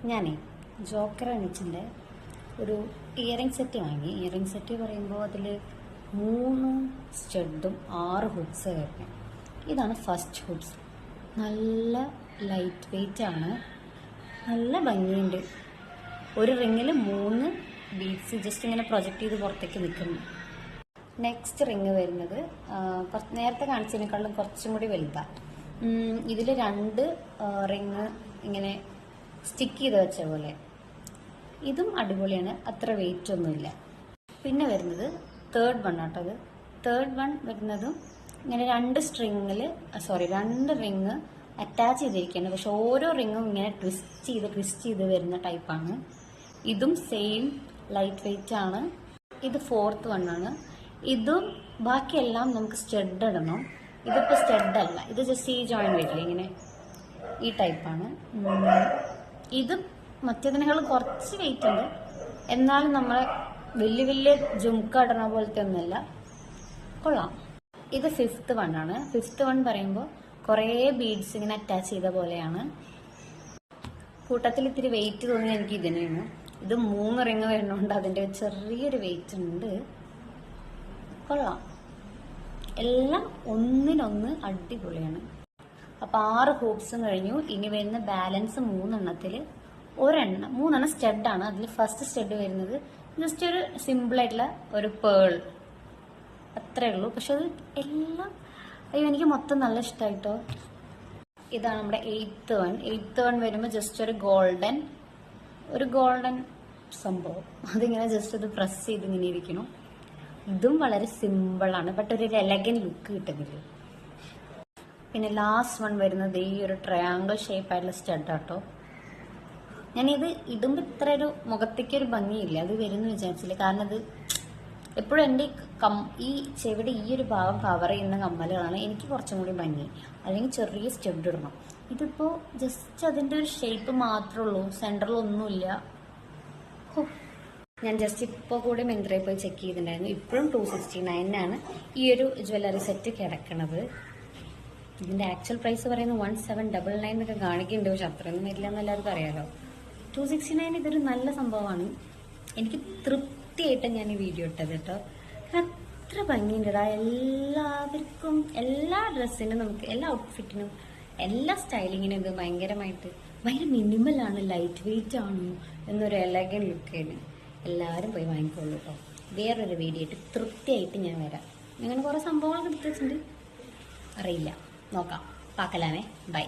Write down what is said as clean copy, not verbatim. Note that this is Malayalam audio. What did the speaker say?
ഞാനേ ജോക്കർ അണിച്ചിൻ്റെ ഒരു ഇയറിംഗ് സെറ്റ് വാങ്ങി. ഇയറിംഗ് സെറ്റ് പറയുമ്പോൾ അതിൽ 3 സ്റ്റഡും 6 ഹുക്സ് വരുന്നത്. ഇതാണ് ഫസ്റ്റ് ഹുക്സ്. നല്ല ലൈറ്റ് വെയിറ്റ് ആണ്, നല്ല ഭംഗിയുണ്ട്. ഒരു റിങ്ങിൽ 3 ബീഡ്സ് ജസ്റ്റ് ഇങ്ങനെ പ്രൊജക്റ്റ് ചെയ്ത് പുറത്തേക്ക് നിൽക്കുന്നു. നെക്സ്റ്റ് റിങ് വരുന്നത് നേരത്തെ കാണിച്ചതിനേക്കാളും കുറച്ചും കൂടി വലുതാണ്. ഇതിൽ 2 റിങ് ഇങ്ങനെ സ്റ്റിക്ക് ചെയ്ത് വെച്ച പോലെ. ഇതും അടിപൊളിയാണ്, അത്ര വെയിറ്റ് ഒന്നുമില്ല. പിന്നെ വരുന്നത് തേർഡ് വൺ ആട്ടോ. അത് തേർഡ് വൺ വരുന്നതും ഇങ്ങനെ 2 റിങ് അറ്റാച്ച് ചെയ്തിരിക്കുകയാണ്. പക്ഷെ ഓരോ റിങ്ങും ഇങ്ങനെ ട്വിസ്റ്റ് ചെയ്ത് വരുന്ന ടൈപ്പാണ്. ഇതും സെയിം ലൈറ്റ് വെയിറ്റ് ആണ്. ഇത് ഫോർത്ത് വൺ ആണ്. ഇതും ബാക്കിയെല്ലാം നമുക്ക് സ്റ്റഡ് ഇടണം. ഇതിപ്പോൾ സ്റ്റഡ് അല്ല, ഇത് ജസ്റ്റ് ഈ ജോയിൻ വരില്ല ഇങ്ങനെ, ഈ ടൈപ്പാണ്. ഇത് മറ്റേതിനേക്കാൾ കുറച്ച് വെയിറ്റ് ഉണ്ട്, എന്നാലും നമ്മളെ വലിയ ജുംക്ക ഇടണ പോലത്തെ ഒന്നുമല്ല, കൊള്ളാം. ഇത് ഫിഫ്ത്ത് വൺ ആണ്. ഫിഫ്ത്ത് വൺ പറയുമ്പോൾ കുറേ ബീഡ്സ് ഇങ്ങനെ അറ്റാച്ച് ചെയ്ത പോലെയാണ്. കൂട്ടത്തിൽ ഇത്തിരി വെയിറ്റ് തോന്നി എനിക്ക് ഇതിനാണ്. ഇത് 3 റിങ് വരുന്നതുകൊണ്ട് അതിൻ്റെ ചെറിയൊരു വെയിറ്റ് ഉണ്ട്, കൊള്ളാം. എല്ലാം ഒന്നിനൊന്ന് അടിപൊളിയാണ്. അപ്പോൾ 6 ഹൂപ്സും കഴിഞ്ഞു. ഇനി വരുന്ന ബാലൻസ് 3 എണ്ണത്തിൽ 3 സ്റ്റഡാണ്. അതിൽ ഫസ്റ്റ് സ്റ്റഡ് വരുന്നത് ജസ്റ്റ് ഒരു സിമ്പിളായിട്ടുള്ള ഒരു പേൾ, അത്രേ ഉള്ളൂ. പക്ഷെ അത് എല്ലാം എനിക്ക് മൊത്തം നല്ല ഇഷ്ടമായിട്ടോ. ഇതാണ് നമ്മുടെ എയ്ത്ത് വൺ വരുമ്പോൾ ജസ്റ്റ് ഒരു ഗോൾഡൻ സംഭവം. അതിങ്ങനെ ജസ്റ്റ് അത് പ്രസ് ചെയ്ത് ഇങ്ങനെ ഇരിക്കണം. ഇതും വളരെ സിമ്പിളാണ്, ബട്ട് ഒരു എലഗൻ ലുക്ക് കിട്ടുന്നില്ല. പിന്നെ ലാസ്റ്റ് വൺ വരുന്നത് ഈ ഒരു ട്രയാങ്കിൾ ഷേപ്പായിട്ടുള്ള സ്റ്റഡാട്ടോ. ഞാനിത് ഇടുമ്പോൾ ഇത്ര ഒരു മുഖത്തേക്ക് ഒരു ഭംഗിയില്ല, അത് വരുമെന്ന് വിചാരിച്ചില്ല. കാരണം അത് എപ്പോഴും എൻ്റെ ഈ ചെവിടെ ഈ ഒരു ഭാഗം കവർ ചെയ്യുന്ന കമ്മലുകളാണ് എനിക്ക് കുറച്ചും കൂടി ഭംഗി. അല്ലെങ്കിൽ ചെറിയ സ്റ്റഡ് ഇടണം. ഇതിപ്പോൾ ജസ്റ്റ് അതിൻ്റെ ഒരു ഷേപ്പ് മാത്രമേ ഉള്ളൂ, സെൻറ്ററിലൊന്നുമില്ല. ഞാൻ ജസ്റ്റ് ഇപ്പോൾ കൂടി മിന്ത്രയിൽ പോയി ചെക്ക് ചെയ്തിട്ടുണ്ടായിരുന്നു. ഇപ്പോഴും 269 ഈ ഒരു ജ്വല്ലറി സെറ്റ് കിടക്കണത്. ഇതിൻ്റെ ആക്ച്വൽ പ്രൈസ് പറയുന്നത് 1799 എന്നൊക്കെ കാണിക്കുന്നുണ്ട്. പക്ഷെ അത്രയൊന്നും വരില്ല എന്ന് എല്ലാവർക്കും അറിയാലോ. 269 ഇതൊരു നല്ല സംഭവമാണ്. എനിക്ക് തൃപ്തിയായിട്ട് ഞാൻ ഈ വീഡിയോ ഇട്ടത് കേട്ടോ. അത്ര ഭംഗിയുണ്ടടാ. എല്ലാവർക്കും എല്ലാ ഡ്രസ്സിനും നമുക്ക് എല്ലാ ഔട്ട്ഫിറ്റിനും എല്ലാ സ്റ്റൈലിങ്ങിനും ഇത് ഭയങ്കര മിനിമലാണ്, ലൈറ്റ് വെയിറ്റ് ആണ് എന്നൊരു എലഗൻ ലുക്കിന് എല്ലാവരും പോയി വാങ്ങിക്കോളൂ കേട്ടോ. വേറൊരു വീഡിയോ ആയിട്ട് തൃപ്തിയായിട്ട് ഞാൻ വരാം. അങ്ങനെ കുറേ സംഭവങ്ങൾ എടുത്ത് വെച്ചിട്ടുണ്ട്, അറിയില്ല, നോക്കാം. പാക്കലാമേ, ബൈ.